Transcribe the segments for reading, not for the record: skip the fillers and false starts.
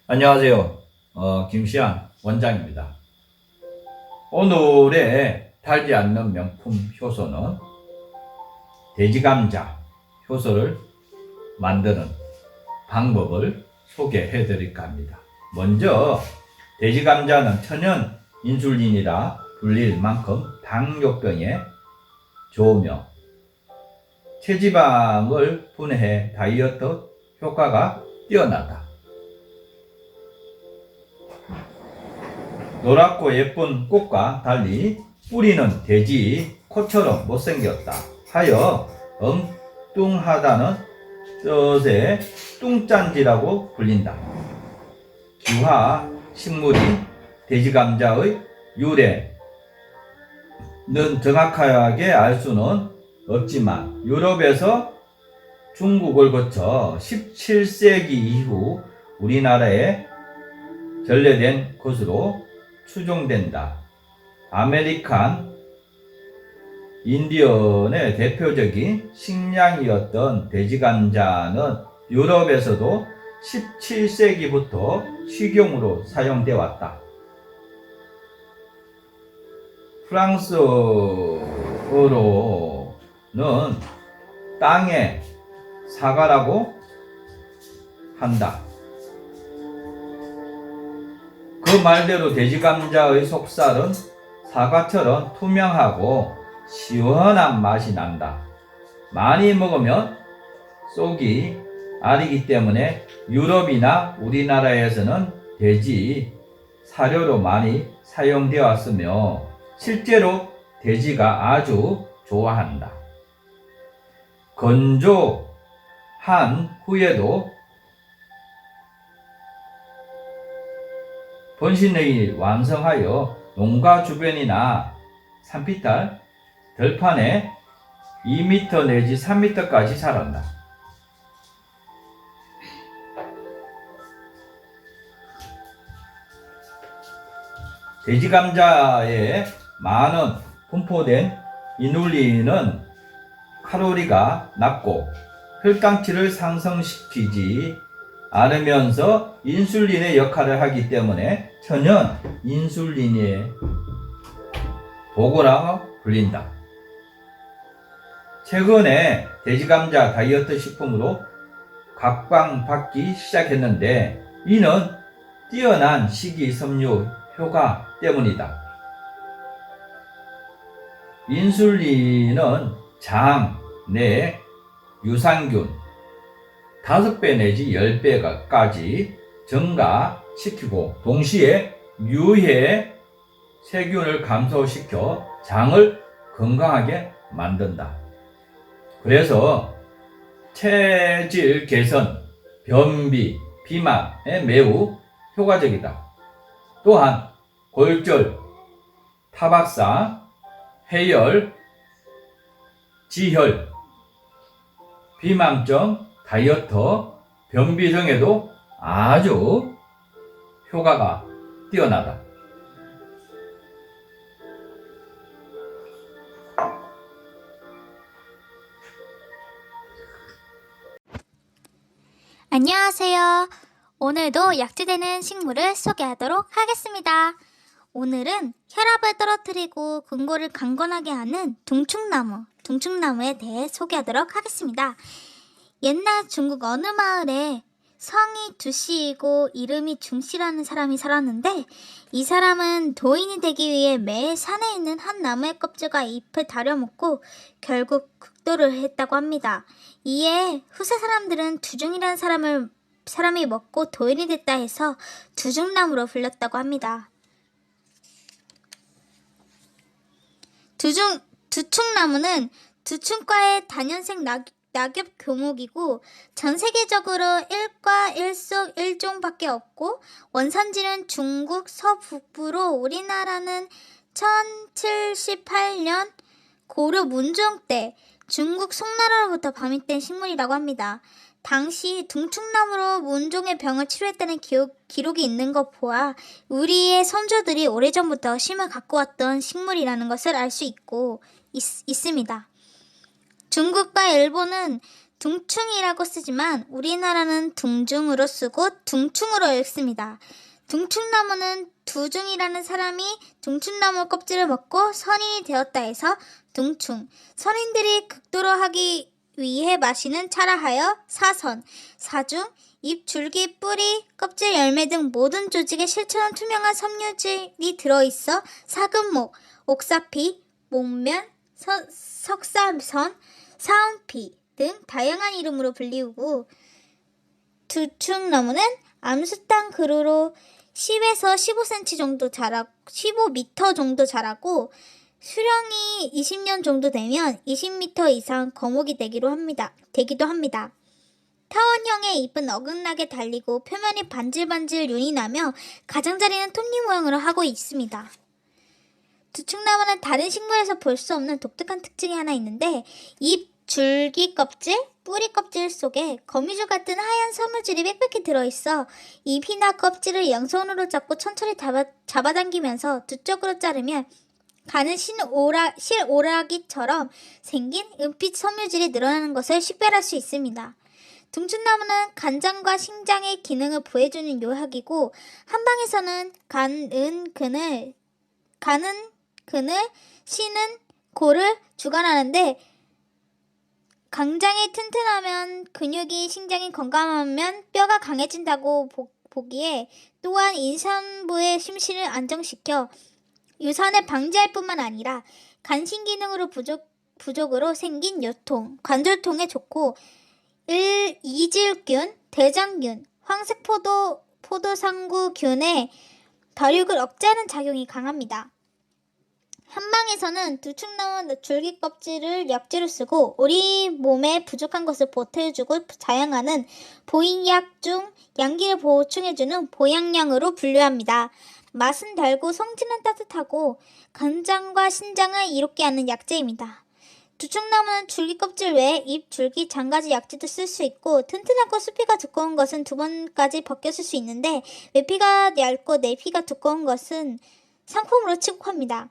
안녕하세요. 김시안 원장입니다. 오늘의 달지 않는 명품 효소는 돼지감자 효소를 만드는 방법을 소개해 드릴까 합니다. 먼저 돼지감자는 천연 인슐린이라 불릴 만큼 당뇨병에 좋으며 체지방을 분해해 다이어트 효과가 뛰어나다. 노랗고 예쁜 꽃과 달리 뿌리는 돼지 코처럼 못생겼다 하여 엉뚱하다는 뜻의 뚱짠지라고 불린다. 기화 식물이 돼지감자의 유래는 정확하게 알 수는 없지만 유럽에서 중국을 거쳐 17세기 이후 우리나라에 전래된 것으로 추정된다. 아메리칸 인디언의 대표적인 식량이었던 돼지감자는 유럽에서도 17세기부터 식용으로 사용되어 왔다. 프랑스어로는 땅의 사과라고 한다. 그 말대로 돼지감자의 속살은 사과처럼 투명하고 시원한 맛이 난다. 많이 먹으면 속이 아리기 때문에 유럽이나 우리나라에서는 돼지 사료로 많이 사용되어 왔으며 실제로 돼지가 아주 좋아한다. 건조한 후에도 번신을 완성하여 농가 주변이나 산비탈, 들판에 2m 내지 3m까지 자란다. 돼지감자에 많은 분포된 이눌린은 칼로리가 낮고 혈당치를 상승시키지 않으면서 인슐린의 역할을 하기 때문에 천연 인슐린의 도구라고 불린다. 최근에 돼지감자 다이어트 식품으로 각광받기 시작했는데 이는 뛰어난 식이섬유 효과 때문이다. 인슐린은 장 내 유산균 5배 내지 10배까지 증가시키고 동시에 유해 세균을 감소시켜 장을 건강하게 만든다. 그래서 체질 개선, 변비, 비만에 매우 효과적이다. 또한 골절, 타박상, 해열, 지혈, 비만증, 다이어트, 변비 등에도 아주 효과가 뛰어나다. 안녕하세요. 오늘도 약재되는 식물을 소개하도록 하겠습니다. 오늘은 혈압을 떨어뜨리고 근골을 강건하게 하는 둥충나무에 대해 소개하도록 하겠습니다. 옛날 중국 어느 마을에 성이 두씨이고 이름이 중씨라는 사람이 살았는데 이 사람은 도인이 되기 위해 매일 산에 있는 한 나무의 껍질과 잎을 다려먹고 결국 극도를 했다고 합니다. 이에 후세 사람들은 두중이라는 사람이 먹고 도인이 됐다 해서 두중나무로 불렸다고 합니다. 두충나무는 두충과의 단연생 낙엽 교목이고 전 세계적으로 1과 1속 1종밖에 없고 원산지는 중국 서북부로 우리나라는 1078년 고려 문종 때 중국 송나라로부터 발민된 식물이라고 합니다. 당시 둥충나무로 문종의 병을 치료했다는 기록이 있는 것 보아 우리의 선조들이 오래전부터 심을 갖고 왔던 식물이라는 것을 알 수 있습니다. 중국과 일본은 둥충이라고 쓰지만 우리나라는 둥중으로 쓰고 둥충으로 읽습니다. 둥충나무는 두중이라는 사람이 둥충나무 껍질을 먹고 선인이 되었다 해서 둥충, 선인들이 극도로 하기 위해 마시는 차라 하여 사선, 사중, 잎, 줄기, 뿌리, 껍질, 열매 등 모든 조직에 실처럼 투명한 섬유질이 들어있어 사금목, 옥사피, 목면, 석사선, 사은피 등 다양한 이름으로 불리우고 두충나무는 암수땅 그루로 10에서 15cm 정도 자라고 15m 정도 자라고 수령이 20년 정도 되면 20m 이상 거목이 되기도 합니다. 타원형의 잎은 어긋나게 달리고 표면이 반질반질 윤이 나며 가장자리는 톱니 모양으로 하고 있습니다. 두충나무는 다른 식물에서 볼 수 없는 독특한 특징이 하나 있는데 잎, 줄기 껍질, 뿌리 껍질 속에 거미줄 같은 하얀 섬유질이 빽빽히 들어있어 잎이나 껍질을 양손으로 잡고 천천히 잡아당기면서 두 쪽으로 자르면 가는 실오라기처럼 생긴 은빛 섬유질이 늘어나는 것을 식별할 수 있습니다. 둥충나무는 간장과 신장의 기능을 보호해주는 요약이고 한방에서는 간은 근을, 신은 고를 주관하는데 강장이 튼튼하면 근육이 신장이 건강하면 뼈가 강해진다고 보기에 또한 임산부의 심신을 안정시켜 유산을 방지할 뿐만 아니라 간신 기능으로 부족으로 생긴 요통, 관절통에 좋고 이질균, 대장균, 황색포도상구균의 벼육을 억제하는 작용이 강합니다. 한방에서는 두충나무 줄기 껍질을 약재로 쓰고 우리 몸에 부족한 것을 보태주고 자양하는 보약약 중 양기를 보충해주는 보양량으로 분류합니다. 맛은 달고 성질은 따뜻하고 간장과 신장을 이롭게 하는 약재입니다. 두충나무는 줄기 껍질 외에 잎, 줄기, 장가지 약재도 쓸 수 있고 튼튼하고 수피가 두꺼운 것은 2번까지 벗겨 쓸 수 있는데 외피가 얇고 내피가 두꺼운 것은 상품으로 취급합니다.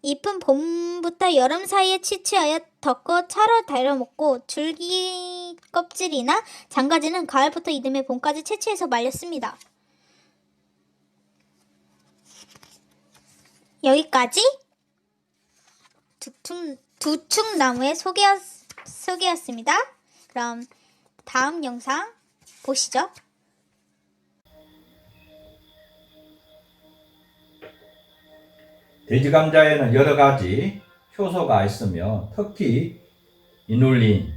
잎은 봄부터 여름 사이에 채취하여 덮고 차로 달여 먹고 줄기 껍질이나 장가지는 가을부터 이듬해 봄까지 채취해서 말렸습니다. 여기까지 두충나무의 소개였습니다. 그럼 다음 영상 보시죠. 돼지감자에는 여러 가지 효소가 있으며 특히 이눌린,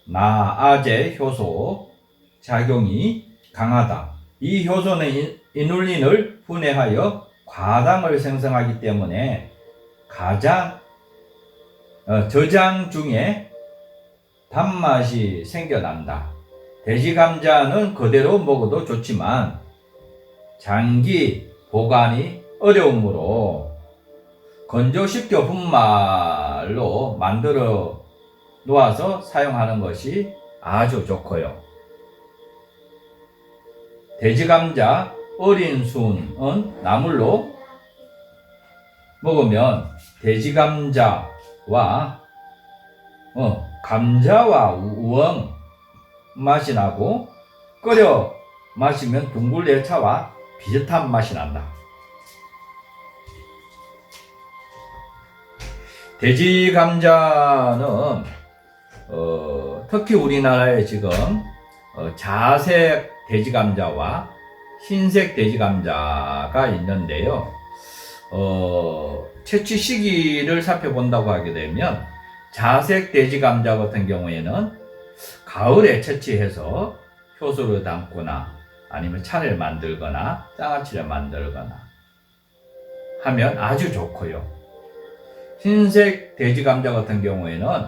나아제 효소 작용이 강하다. 이 효소는 이눌린을 분해하여 과당을 생성하기 때문에 저장 중에 단맛이 생겨난다. 돼지감자는 그대로 먹어도 좋지만 장기 보관이 어려우므로 건조시켜 분말로 만들어 놓아서 사용하는 것이 아주 좋고요. 돼지감자 어린 순은 나물로 먹으면 돼지감자와 감자와 우엉 맛이 나고 끓여 마시면 둥글레차와 비슷한 맛이 난다. 돼지감자는 특히 우리나라에 지금 자색 돼지감자와 흰색 돼지감자가 있는데요. 채취 시기를 살펴본다고 하게 되면 자색 돼지감자 같은 경우에는 가을에 채취해서 효소를 담거나 아니면 차를 만들거나 장아찌를 만들거나 하면 아주 좋고요. 흰색 돼지감자 같은 경우에는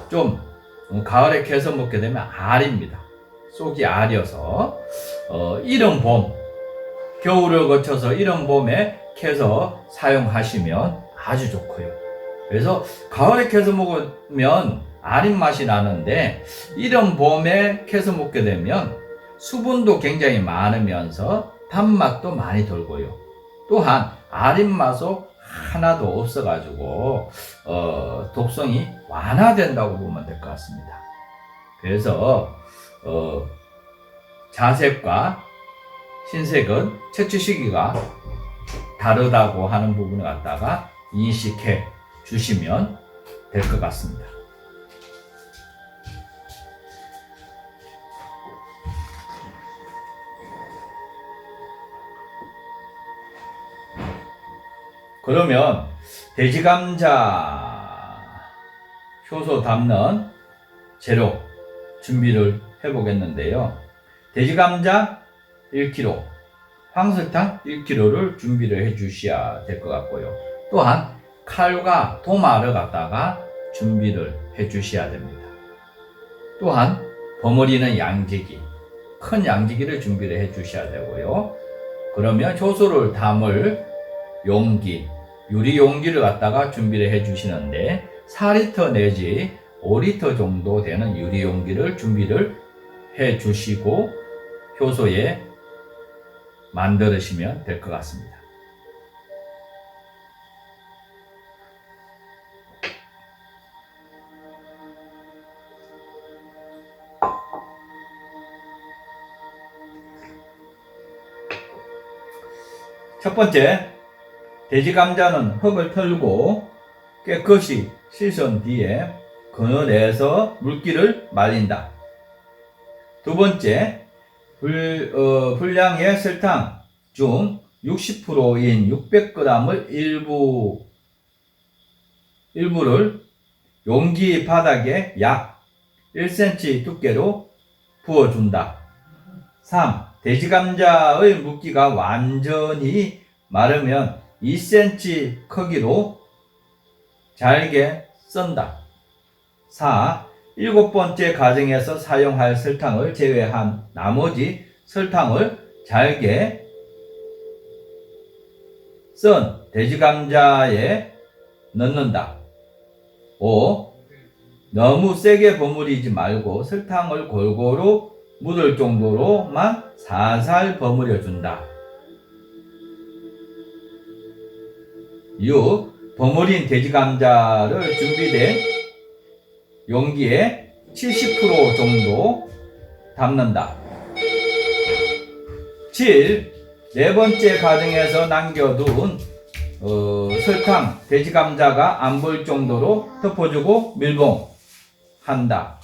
좀 가을에 캐서 먹게 되면 알입니다. 속이 알이어서 이른 봄, 겨울을 거쳐서 이른 봄에 캐서 사용하시면 아주 좋고요. 그래서 가을에 캐서 먹으면 알인 맛이 나는데 이른 봄에 캐서 먹게 되면 수분도 굉장히 많으면서 단맛도 많이 돌고요. 또한 알인 맛도 하나도 없어가지고 독성이 완화된다고 보면 될 것 같습니다. 그래서 자색과 신색은 채취 시기가 다르다고 하는 부분을 갖다가 인식해 주시면 될 것 같습니다. 그러면 돼지감자 효소 담는 재료 준비를 해보겠는데요. 돼지감자 1kg, 황설탕 1kg를 준비를 해 주셔야 될 것 같고요. 또한 칼과 도마를 갖다가 준비를 해 주셔야 됩니다. 또한 버무리는 양지기, 큰 양지기를 준비를 해 주셔야 되고요. 그러면 효소를 담을 용기, 유리 용기를 갖다가 준비를 해 주시는데 4리터 내지 5리터 정도 되는 유리 용기를 준비를 해 주시고 효소에 만들으시면 될 것 같습니다. 첫 번째, 돼지 감자는 흙을 털고 깨끗이 씻은 뒤에 그늘에서 물기를 말린다. 두 번째, 분량의 설탕 중 60%인 600g을 일부를 용기 바닥에 약 1cm 두께로 부어준다. 3. 돼지 감자의 물기가 완전히 마르면 2cm 크기로 잘게 썬다. 4. 7번째 과정에서 사용할 설탕을 제외한 나머지 설탕을 잘게 썬 돼지 감자에 넣는다. 5. 너무 세게 버무리지 말고 설탕을 골고루 묻을 정도로만 살살 버무려 준다. 6. 버무린 돼지 감자를 준비된 용기에 70% 정도 담는다. 7. 네 번째 과정에서 남겨둔 설탕, 돼지 감자가 안 보일 정도로 덮어주고 밀봉한다.